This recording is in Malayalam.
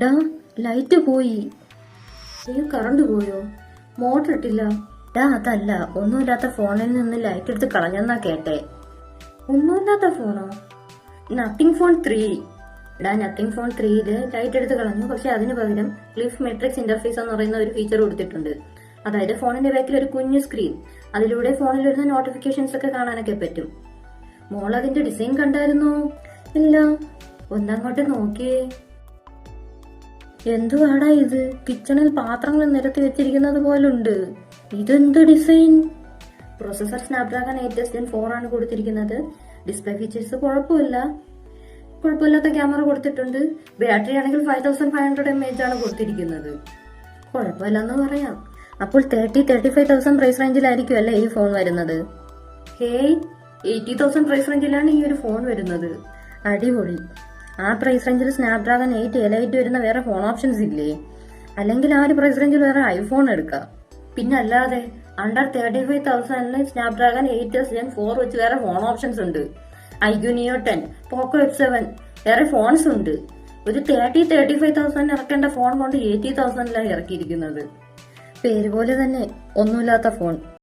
ഡാ, ലൈറ്റ് പോയി. കറണ്ട് പോയോ? മോട്ടർ ഇട്ടില്ല. ഡാ, അതല്ല, ഒന്നുമില്ലാത്ത ഫോണിൽ നിന്ന് ലൈറ്റ് എടുത്ത് കളഞ്ഞെന്നാ കേട്ടെ. ഒന്നുമില്ലാത്ത ഫോണോ? Nothing phone 3. ഡാ, നത്തിങ് ഫോൺ 3 ലൈറ്റ് എടുത്ത് കളഞ്ഞു. പക്ഷെ അതിന് പകരം ക്ലിഫ് മെട്രിക്സ് ഇന്റർഫേസ് എന്ന് പറയുന്ന ഒരു ഫീച്ചർ കൊടുത്തിട്ടുണ്ട്. അതായത് ഫോണിന്റെ ബാക്കിൽ ഒരു കുഞ്ഞു സ്ക്രീൻ, അതിലൂടെ ഫോണിൽ വരുന്ന നോട്ടിഫിക്കേഷൻസ് ഒക്കെ കാണാനൊക്കെ പറ്റും. മോൾ അതിന്റെ ഡിസൈൻ കണ്ടായിരുന്നോ? ഇല്ല. ഒന്നങ്ങോട്ട് നോക്കിയേ. എന്തുവാടാ ഇത്? കിച്ചണിൽ പാത്രങ്ങൾ നിരത്തി വെച്ചിരിക്കുന്നത് പോലുണ്ട്. ഇതെന്ത് ഡിസൈൻ? പ്രോസസർ സ്നാപ്ഡ്രാഗൺ 8 Gen 4 ആണ് കൊടുത്തിരിക്കുന്നത്. ഡിസ്പ്ലേ ഫീച്ചേഴ്സ് കുഴപ്പമില്ലാത്ത ക്യാമറ കൊടുത്തിട്ടുണ്ട്. ബാറ്ററി ആണെങ്കിൽ 5500 mAh ആണ് കൊടുത്തിരിക്കുന്നത്. കുഴപ്പമില്ലെന്ന് പറയാം. അപ്പോൾ 35,000 പ്രൈസ് റേഞ്ചിലായിരിക്കും അല്ലേ ഈ ഫോൺ വരുന്നത്? 80,000 പ്രൈസ് റേഞ്ചിലാണ് ഈ ഒരു ഫോൺ വരുന്നത്. അടിപൊളി. ആ പ്രൈസ് റേഞ്ചിൽ സ്നാപ്ഡ്രാഗൺ 8 എലൈറ്റ് വരുന്ന വേറെ ഫോൺ ഓപ്ഷൻസ് ഇല്ലേ? അല്ലെങ്കിൽ ആ ഒരു പ്രൈസ് റേഞ്ചിൽ വേറെ ഐഫോൺ എടുക്കാം. പിന്നെ അല്ലാതെ അണ്ടർ 35,000 സ്നാപ്ഡ്രാഗൺ 8 Gen 4 വെച്ച് വേറെ ഫോൺ ഓപ്ഷൻസ് ഉണ്ട്. iQOO Neo 10, Poco F7 വേറെ ഫോൺസ് ഉണ്ട്. ഒരു 35,000 ഇറക്കേണ്ട ഫോൺ കൊണ്ട് 80,000 ഇറക്കിയിരിക്കുന്നത്. പേര് പോലെ തന്നെ ഒന്നുമില്ലാത്ത ഫോൺ.